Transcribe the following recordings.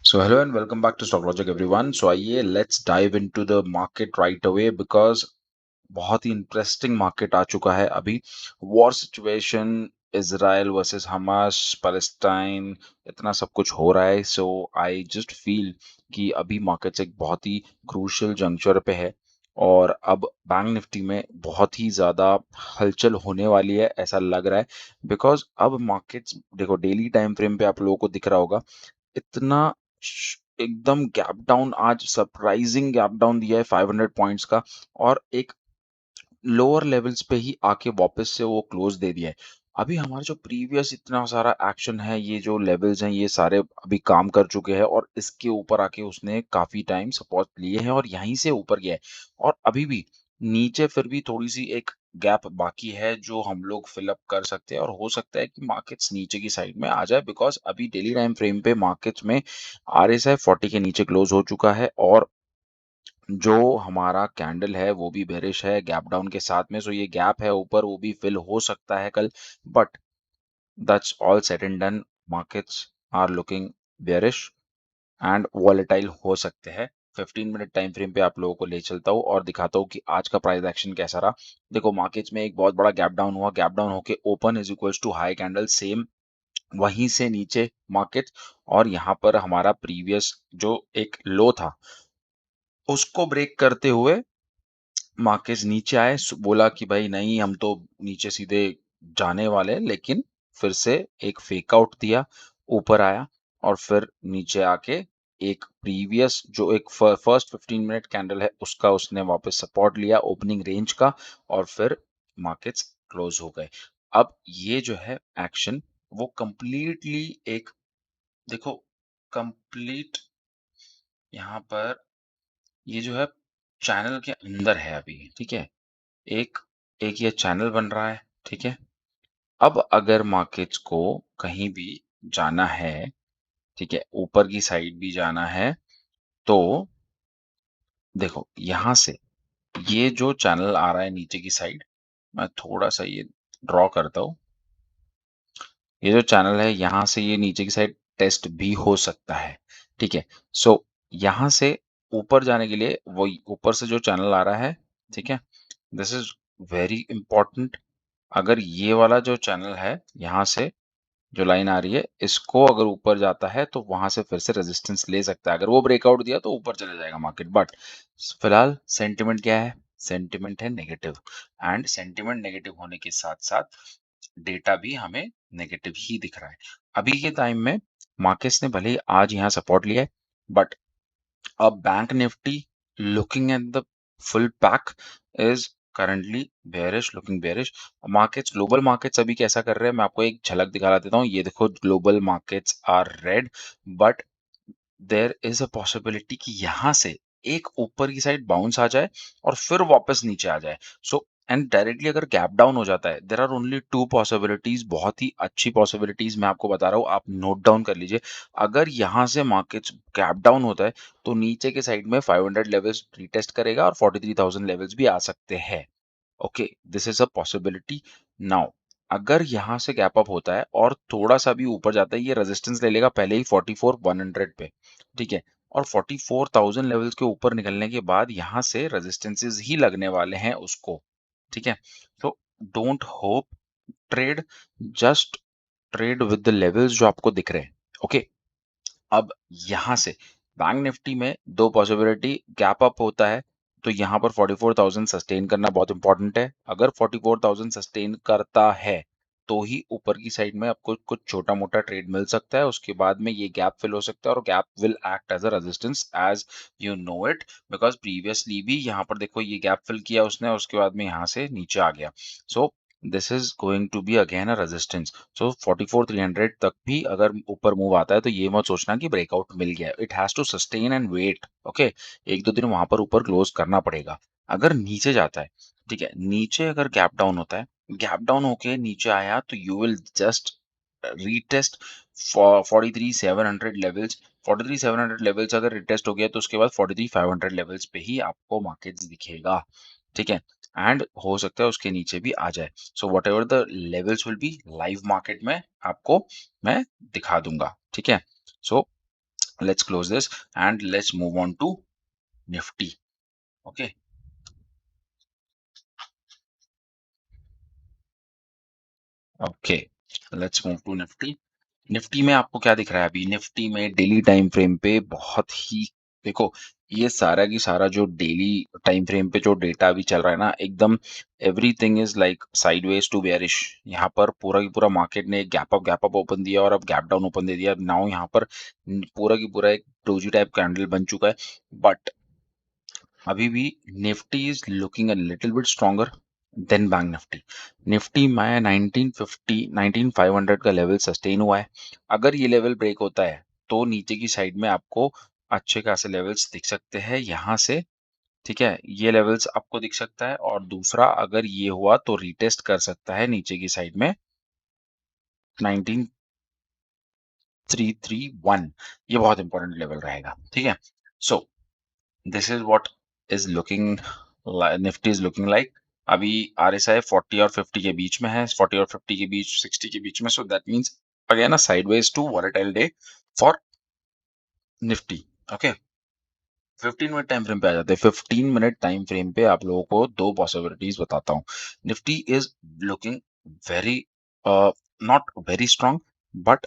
So hello and welcome back to Stock Logic everyone. So आइए let's dive into the market right away because बहुत ही interesting market आ चुका है अभी. War situation, Israel versus Hamas, Palestine, इतना सब कुछ हो रहा है. सो आई जस्ट फील कि अभी मार्केट्स एक बहुत ही क्रूशियल जंक्चर पे है और अब बैंक निफ्टी में बहुत ही ज्यादा हलचल होने वाली है ऐसा लग रहा है. बिकॉज अब मार्केट्स देखो, डेली टाइम फ्रेम पे आप लोगों को दिख रहा होगा इतना एकदम गैप डाउन, आज सरप्राइजिंग गैप डाउन दिया है 500 पॉइंट्स का और एक लोअर लेवल्स पे ही आके वापस से वो क्लोज दे दिया है. अभी हमारा जो प्रीवियस इतना सारा एक्शन है, ये जो लेवल्स हैं ये सारे अभी काम कर चुके हैं और इसके ऊपर आके उसने काफी टाइम सपोर्ट लिए हैं और यहीं से ऊपर गया है. और अभी भी नीचे फिर भी थोड़ी सी एक गैप बाकी है जो हम लोग फिलअप कर सकते हैं और हो सकता है कि मार्केट्स नीचे की साइड में आ जाए. बिकॉज अभी डेली टाइम फ्रेम पे मार्केट्स में RSI 40 के नीचे क्लोज हो चुका है और जो हमारा कैंडल है वो भी बेरिश है गैप डाउन के साथ में. सो ये गैप है ऊपर, वो भी फिल हो सकता है कल. But that's all set and done. Markets are looking bearish and volatile हो सकते हैं. 15 मिनट टाइम फ्रेम पे आप लोगों को ले चलता हूँ और दिखाता हूँ कि आज का प्राइस एक्शन कैसा रहा. देखो, मार्केट्स में एक बहुत बड़ा गैप डाउन हुआ, गैप डाउन होके open is equals to high candle, same वहीं से नीचे मार्केट. और यहाँ पर हमारा प्रीवियस जो एक लो था उसको ब्रेक करते हुए मार्केट्स नीचे आए. बोला कि भाई नहीं, हम तो नीचे सीधे जाने वाले हैं, लेकिन फिर से एक फेक आउट दिया, ऊपर आया और फिर नीचे आके एक प्रीवियस जो एक फर्स्ट 15 मिनट कैंडल है उसका उसने वापस सपोर्ट लिया ओपनिंग रेंज का और फिर मार्केट्स क्लोज हो गए. अब ये जो है एक्शन वो कंप्लीटली एक, देखो, कंप्लीट यहाँ पर ये जो है चैनल के अंदर है अभी. ठीक है, एक एक ये चैनल बन रहा है. ठीक है, अब अगर मार्केट्स को कहीं भी जाना है, ठीक है, ऊपर की साइड भी जाना है, तो देखो यहां से ये जो चैनल आ रहा है नीचे की साइड, मैं थोड़ा सा ये ड्रॉ करता हूँ. ये जो चैनल है यहाँ से ये नीचे की साइड टेस्ट भी हो सकता है. ठीक है, सो यहाँ से ऊपर जाने के लिए वो ऊपर से जो चैनल आ रहा है, ठीक है, दिस इज वेरी इंपॉर्टेंट. अगर ये वाला जो चैनल है यहाँ से जो लाइन आ रही है, इसको अगर ऊपर जाता है तो वहां से फिर से रेजिस्टेंस ले सकता है. अगर वो ब्रेकआउट दिया तो ऊपर चले जाएगा मार्केट. बट फिलहाल सेंटिमेंट क्या है? सेंटिमेंट है नेगेटिव. एंड सेंटिमेंट नेगेटिव होने के साथ साथ डेटा भी हमें नेगेटिव ही दिख रहा है. अभी के टाइम में मार्केट्स ने भले ही आज यहाँ सपोर्ट लिया है, बट अब bank Nifty looking at the full pack is currently bearish, looking bearish. Markets, global markets अभी कैसा कर रहे हैं मैं आपको एक झलक दिखा देता हूँ. ये देखो, global markets are red, but there is a possibility कि यहाँ से एक ऊपर की साइड बाउंस आ जाए और फिर वापस नीचे आ जाए. सो एंड डायरेक्टली अगर गैप डाउन हो जाता है, there are only two possibilities, बहुत ही अच्छी पॉसिबिलिटीज मैं आपको बता रहा हूँ, आप नोट डाउन कर लीजिए. अगर यहाँ से मार्केट्स गैप डाउन होता है तो नीचे के साइड में 500 लेवल्स रीटेस्ट करेगा और 43,000 लेवल्स भी आ सकते हैं. Okay, this is a possibility. Now अगर यहाँ से गैप अप होता है और थोड़ा सा भी ऊपर जाता है, ये रेजिस्टेंस ले लेगा पहले ही 44,100 पे. ठीक है, और 44,000 लेवल्स के ऊपर निकलने के बाद यहाँ से रेजिस्टेंसेस ही लगने वाले हैं उसको. ठीक है, तो don't hope trade, just trade with the levels जो आपको दिख रहे हैं. ओके, अब यहाँ से बैंक निफ्टी में दो पॉसिबिलिटी, गैप अप होता है तो यहाँ पर 44,000 सस्टेन करना बहुत इंपॉर्टेंट है. अगर 44,000 सस्टेन करता है तो ही ऊपर की साइड में आपको कुछ छोटा मोटा ट्रेड मिल सकता है. उसके बाद में ये गैप फिल हो सकता है और gap will act as a resistance as you know it. Because previously भी यहाँ पर देखो ये गैप फिल किया उसने, उसके बाद में यहाँ से नीचे आ गया. So this is going to be again a resistance. So 44,300 तक भी अगर ऊपर मूव आता है तो ये मत सोचना कि ब्रेकआउट मिल गया. It has to sustain and wait. Okay, एक दो दिन वहां पर ऊपर क्लोज करना पड़ेगा. अगर नीचे जाता है, ठीक है, नीचे अगर गैप डाउन होता है, गैप डाउन होके नीचे आया तो you will just retest 43,700 levels. 43,700 levels अगर रिटेस्ट हो गया तो उसके बाद 43,500 लेवल्स पे ही आपको मार्केट्स दिखेगा. ठीक है, एंड हो सकता है उसके नीचे भी आ जाए. So what ever the levels will be, live market में आपको मैं दिखा दूंगा. ठीक है, सो Let's close this and let's move on to Nifty. Okay. Okay, let's move to Nifty. Nifty में आपको क्या दिख रहा है अभी? निफ्टी में डेली टाइम फ्रेम पे बहुत ही, देखो, ये सारा की सारा जो डेली टाइम फ्रेम पे जो डेटा अभी चल रहा है ना, एकदम everything is like sideways to bearish. यहाँ पर पूरा की पूरा मार्केट ने गैप अप ओपन दिया और अब गैप डाउन ओपन दे दिया। नाउ यहाँ पर पूरा की पूरा एक डोजी टाइप कैंडल बन चुका है, बट अभी भी Nifty is looking a little bit stronger than bank Nifty. Nifty में 1950 19500 का लेवल सस्टेन हुआ है। अगर ये लेवल ब्रेक होता है तो नीचे की साइड में आपको अच्छे खासे लेवल्स दिख सकते हैं यहाँ से। ठीक है, ये लेवल्स आपको दिख सकता है, और दूसरा अगर ये हुआ तो रीटेस्ट कर सकता है नीचे की साइड में 19331। ये बहुत इंपॉर्टेंट लेवल रहेगा। ठीक है, सो this is what is looking, Nifty is looking like. अभी आरएसआई 40 और 50 के बीच में है, 40 और 50 के बीच, 60 के बीच में। So that means again a sideways to volatile day for Nifty. Okay, 15 minute time frame पे आ जाते हैं। 15 मिनट टाइम फ्रेम पे आप लोगों को दो पॉसिबिलिटीज बताता हूँ। Nifty is looking very, not very strong, but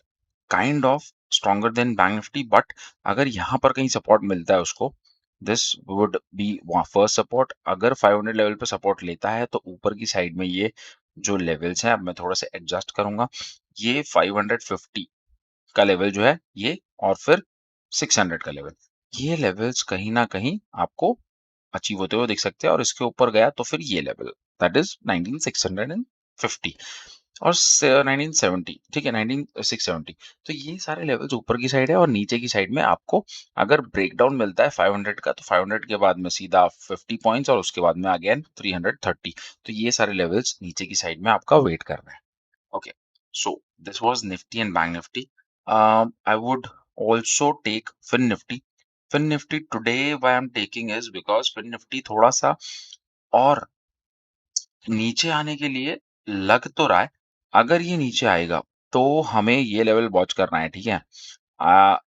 kind of stronger than bank Nifty. But अगर यहाँ पर कहीं सपोर्ट मिलता है उसको, this would be first support. अगर 500 लेवल पे सपोर्ट लेता है तो ऊपर की साइड में ये जो लेवल्स हैं, अब मैं थोड़ा सा एडजस्ट करूंगा, ये 550 का लेवल जो है ये, और फिर 600 का लेवल, ये लेवल्स कहीं ना कहीं आपको अचीव होते हुए दिख सकते हैं। और इसके ऊपर गया तो फिर ये लेवल, दैट इज 19650 और 1970। ठीक है, 19670। तो ये सारे लेवल्स ऊपर की साइड है, और नीचे की साइड में आपको अगर ब्रेकडाउन मिलता है 500 का, तो 500 के बाद में सीधा 50 पॉइंट्स, और उसके बाद में अगेन 330। तो ये सारे लेवल्स नीचे की साइड में आपका वेट कर रहे हैं। Okay, so this was Nifty and Bank Nifty. I would also take Fin Nifty. Fin Nifty today, why I'm taking is because Fin Nifty थोड़ा सा और नीचे आने के लिए लग तो रहा है। अगर ये नीचे आएगा तो हमें ये लेवल वॉच करना है। ठीक है,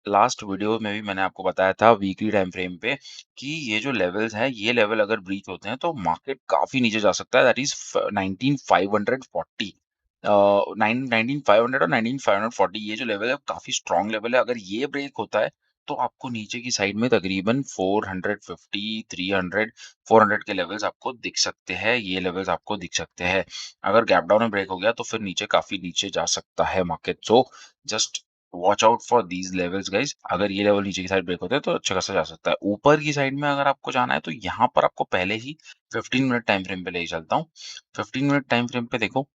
लास्ट वीडियो में भी मैंने आपको बताया था वीकली टाइम फ्रेम पे कि ये जो लेवल्स हैं, ये लेवल अगर ब्रीच होते हैं तो मार्केट काफी नीचे जा सकता है, दैट इज 19540। 19500 और 19540, ये जो लेवल है काफी स्ट्रॉन्ग लेवल है। अगर ये ब्रेक होता है तो आपको नीचे की साइड में तकरीबन 450, 300, 400 के लेवल्स आपको दिख सकते हैं। ये लेवल्स आपको दिख सकते हैं। अगर गैप डाउन में ब्रेक हो गया तो फिर नीचे काफी नीचे जा सकता है market. So just watch out for these levels guys. अगर ये लेवल नीचे की साइड ब्रेक होते हैं तो अच्छा खासा जा सकता है। ऊपर की साइड में अगर आपको जाना है तो यहाँ पर आपको पहले ही 15 मिनट टाइम फ्रेम पे ले चलता हूँ। 15 मिनट टाइम फ्रेम पे देखो,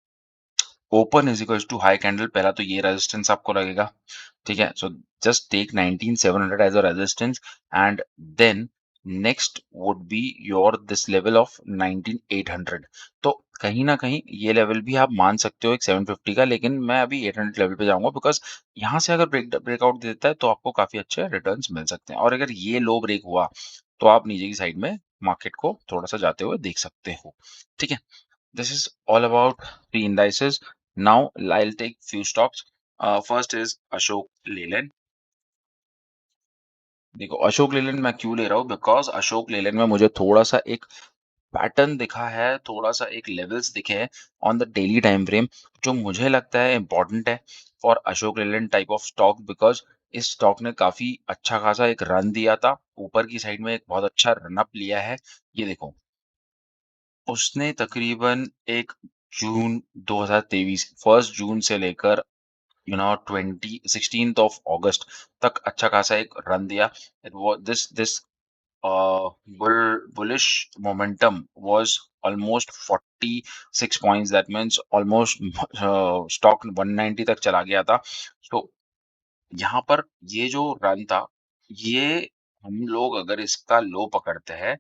open is equals to high candle, पहला तो ये रेजिस्टेंस आपको लगेगा। ठीक है, so just take 19700 as a resistance, and then next would be your this level of 19800। तो कहीं ना कहीं ये लेवल भी आप मान सकते हो एक 750 का, लेकिन मैं अभी 800 लेवल पे जाऊंगा, बिकॉज यहाँ से अगर ब्रेकआउट देता है तो आपको काफी अच्छे रिटर्न्स मिल सकते हैं। और अगर ये लो ब्रेक हुआ तो आप नीचे की साइड में मार्केट को थोड़ा सा जाते हुए देख सकते हो। ठीक है, this is all about the indices. Now I'll take few stocks. First is Ashok Leyland. देखो, अशोक लेलैंड मैं क्यों ले रहा हूँ? बिकॉज अशोक लेलैंड में मुझे थोड़ा सा एक पैटर्न दिखा है, थोड़ा सा एक लेवल्स दिखे हैं on the daily time frame, जो मुझे लगता है इंपॉर्टेंट है for Ashok Leyland type of stock. Because इस स्टॉक ने काफी अच्छा खासा एक रन दिया था, ऊपर की साइड में एक बहुत अच्छा रन अप लिया है। ये देखो, उसने तकरीबन एक जून 2023, 1 जून से लेकर 16th ऑफ अगस्त तक अच्छा खासा एक रन दिया। It was this bullish momentum was almost 46 points, that means almost stock 190 तक चला गया था। तो यहाँ पर ये जो रन था, ये हम लोग अगर इसका लो पकड़ते हैं,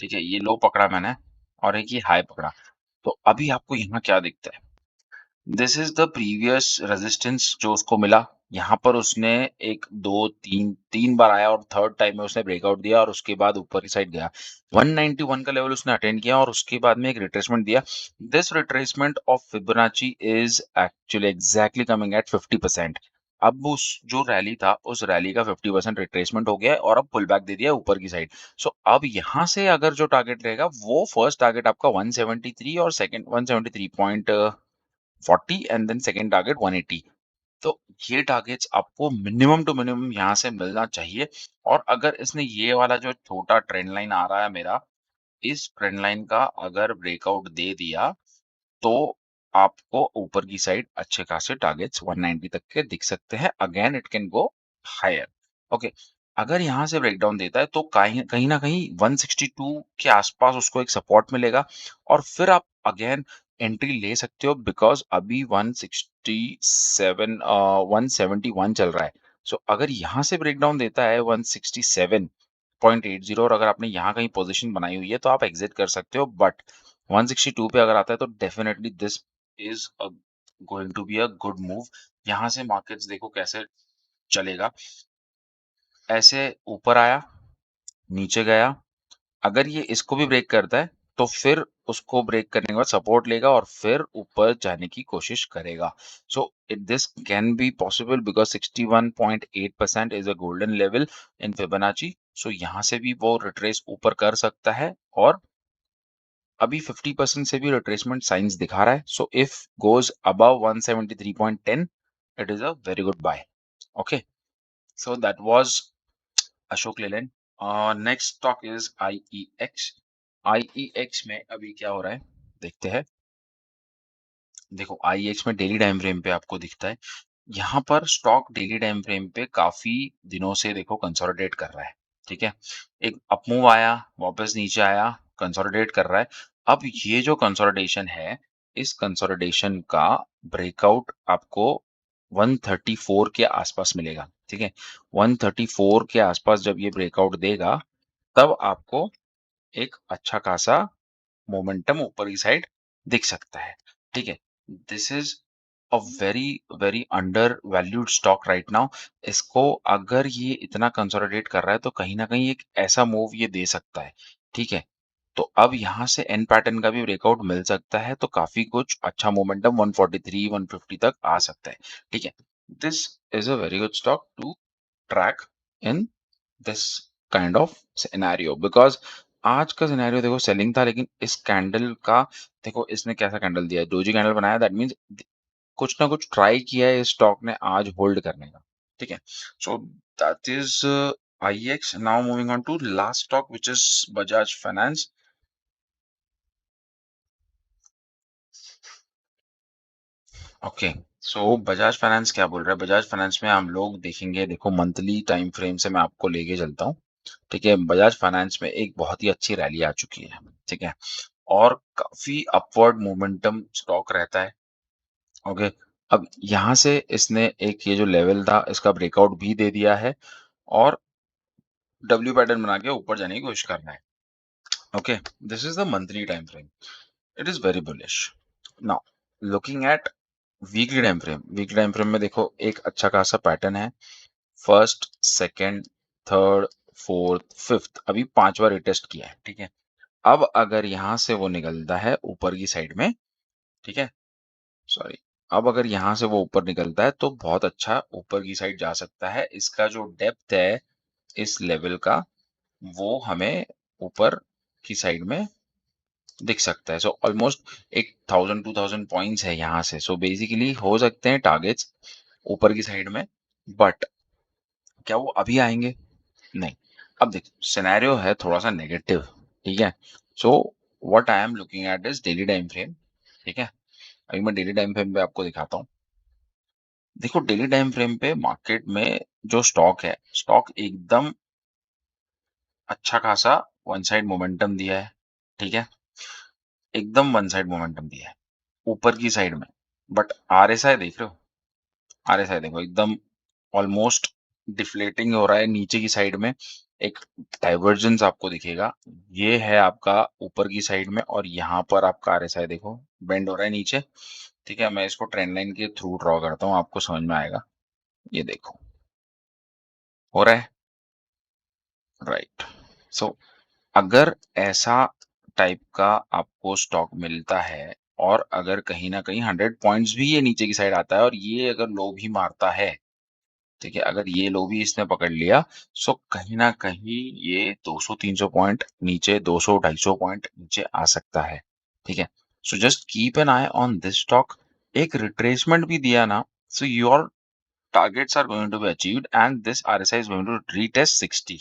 ठीक है, ये लो पकड़ा मैंने और एक ये हाई पकड़ा, तो अभी आपको यहाँ क्या दिखता है? This is the previous resistance जो उसको मिला। यहाँ पर उसने एक दो तीन तीन बार आया, और थर्ड टाइम में उसने ब्रेकआउट दिया और उसके बाद ऊपर की साइड गया। 191 का लेवल उसने अटेंड किया और उसके बाद में एक रिट्रेसमेंट दिया। This retracement of Fibonacci is actually exactly coming at 50%। अब उस जो रैली था, उस रैली का 50% रिट्रेसमेंट हो गया है और अब पुल बैक दे दिया है ऊपर की साइड। सो अब यहाँ से अगर जो टारगेट रहेगा, वो फर्स्ट टारगेट आपका 173 और second 173.40 and then second target 180। तो ये टारगेट्स आपको मिनिमम टू मिनिमम यहाँ से मिलना चाहिए। और अगर इसने ये वाला जो छोटा ट्रेंड लाइन आ रहा है मेरा, इस ट्रेंड लाइन का अगर ब्रेकआउट दे दिया, तो आपको ऊपर की साइड अच्छे खासे टारगेट्स 190 तक के दिख सकते हैं। Again it can go higher. Okay, अगर यहाँ से ब्रेकडाउन देता है तो कहीं कहीं ना कहीं 162 के आसपास उसको एक सपोर्ट मिलेगा और फिर आप अगेन एंट्री ले सकते हो, बिकॉज अभी 167 171 चल रहा है। सो अगर यहाँ से ब्रेकडाउन देता है 167.80 और अगर आपने यहाँ कहीं पोजीशन बनाई हुई है तो आप एग्जिट कर सकते हो। बट 162 पे अगर आता है तो definitely this is going to be a good move. यहाँ से मार्केट्स देखो कैसे चलेगा। ऐसे ऊपर आया, नीचे गया, अगर ये इसको भी ब्रेक करता है तो फिर उसको ब्रेक करने के बाद सपोर्ट लेगा और फिर ऊपर जाने की कोशिश करेगा। So this can be possible because 61.8% is a golden level in Fibonacci. So यहाँ से भी वो रिट्रेस ऊपर कर सकता है और अभी 50% से भी रिट्रेसमेंट साइंस दिखा रहा है। So if goes above 173.10, it is a very good buy. Okay, so that was Ashok Leyland. Next stock is IEX. IEX में अभी क्या हो रहा है देखते हैं। देखो आईईएक्स में डेली टाइम फ्रेम पे आपको दिखता है, यहाँ पर स्टॉक डेली टाइम फ्रेम पे काफी दिनों से देखो कंसोलिडेट कर रहा है। ठीक है, एक अपमूव आया, वापस नीचे आया, कंसोलिडेट कर रहा है। अब ये जो कंसोलिडेशन है, इस कंसोलिडेशन का ब्रेकआउट आपको 134 के आसपास मिलेगा। ठीक है, 134 के आसपास जब ये ब्रेकआउट देगा, तब आपको एक अच्छा खासा मोमेंटम ऊपर की साइड दिख सकता है। ठीक है, this is a very very under valued stock right now. इसको अगर ये इतना कंसोलिडेट कर रहा है तो कहीं ना कहीं एक ऐसा मूव ये दे सकता है। ठीक है, तो अब यहाँ से एन पैटर्न का भी ब्रेकआउट मिल सकता है तो काफी कुछ अच्छा मोमेंटम 143 150 तक आ सकता है। ठीक है, this is a very good stock to track in this kind of scenario, because आज का सिनेरियो देखो सेलिंग था, लेकिन इस कैंडल का देखो इसने कैसा कैंडल दिया है, डोजी कैंडल बनाया। दैट मींस कुछ ना कुछ ट्राई किया है इस स्टॉक ने आज होल्ड करने का। ठीक है, so that is IX. Now moving on to last stock which is Bajaj Finance. Okay, so Bajaj Finance क्या बोल रहा है, बजाज फाइनेंस में हम लोग देखेंगे। देखो मंथली टाइम फ्रेम से मैं आपको लेके चलता हूँ। ठीक है, बजाज फाइनेंस में एक बहुत ही अच्छी रैली आ चुकी है। ठीक है, और काफी अपवर्ड मोमेंटम स्टॉक रहता है। ओके, अब यहाँ से इसने एक ये जो लेवल था इसका ब्रेकआउट भी दे दिया है और डब्ल्यू पैटर्न बना के ऊपर जाने की कोशिश कर रहा है। Okay, this is the monthly time frame, it is very bullish. Now looking at weekly time frame, weekly time frame में देखो एक अच्छा खासा पैटर्न है। First, second, third, fourth, fifth, अभी 5 बार रिटेस्ट किया है। ठीक है, अब अगर यहाँ से वो निकलता है ऊपर की साइड में, ठीक है, सॉरी, अब अगर यहाँ से वो ऊपर निकलता है तो बहुत अच्छा ऊपर की साइड जा सकता है। इसका जो डेप्थ है इस लेवल का, वो हमें ऊपर की साइड में दिख सकता है। सो ऑलमोस्ट एक 1000 2000 पॉइंट्स है यहाँ से। सो बेसिकली हो सकते हैं टारगेट्स ऊपर की साइड में, बट क्या वो अभी आएंगे? नहीं। अब देख सिनेरियो है थोड़ा सा नेगेटिव। ठीक है, so what I am looking at is daily time frame. ठीक है, अभी मैं डेली टाइम फ्रेम पे आपको दिखाता हूँ। देखो डेली टाइम फ्रेम पे मार्केट में जो स्टॉक है, स्टॉक एकदम अच्छा खासा वन साइड मोमेंटम दिया है। ठीक है, एकदम वन साइड मोमेंटम दिया है ऊपर की साइड में। बट आरएसआई देख रहे हो, आरएसआई देखो एकदम ऑलमोस्ट डिफ्लेटिंग हो रहा है नीचे की साइड में। एक डाइवर्जेंस आपको दिखेगा, ये है आपका ऊपर की साइड में और यहाँ पर आपका आरएसआई देखो बेंड हो रहा है नीचे। ठीक है, मैं इसको ट्रेंड लाइन के थ्रू ड्रॉ करता हूँ, आपको समझ में आएगा। ये देखो हो रहा है, राइट। सो अगर ऐसा टाइप का आपको स्टॉक मिलता है और अगर कहीं ना कहीं 100 पॉइंट्स भी ये नीचे की साइड आता है और ये अगर लो भी मारता है, ठीक है, अगर ये लो भी इसने पकड़ लिया, सो कहीं ना कहीं ये 200-300 पॉइंट नीचे, 200-250 पॉइंट नीचे आ सकता है। ठीक है, so just keep an I on this stock. एक रिट्रेसमेंट भी दिया ना, so your targets are going to be achieved and this RSI is going to retest 60.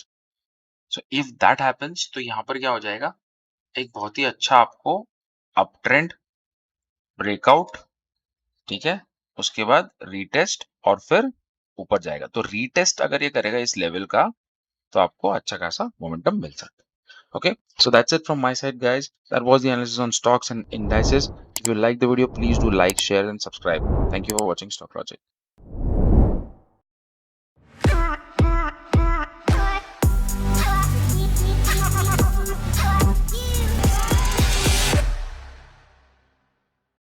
So if that happens, तो यहाँ पर क्या हो जाएगा, एक बहुत ही अच्छा आपको अप ट्रेंड ब्रेकआउट, ठीक है, उसके बाद रीटेस्ट और फिर ऊपर जाएगा। तो रीटेस्ट अगर ये करेगा इस लेवल का, तो आपको अच्छा खासा मोमेंटम मिल सकता है। Okay, so that's it from my side, guys. That was the analysis on stocks and indices. If you like the video, please do like, share, and subscribe. Thank you for watching Stock Logic.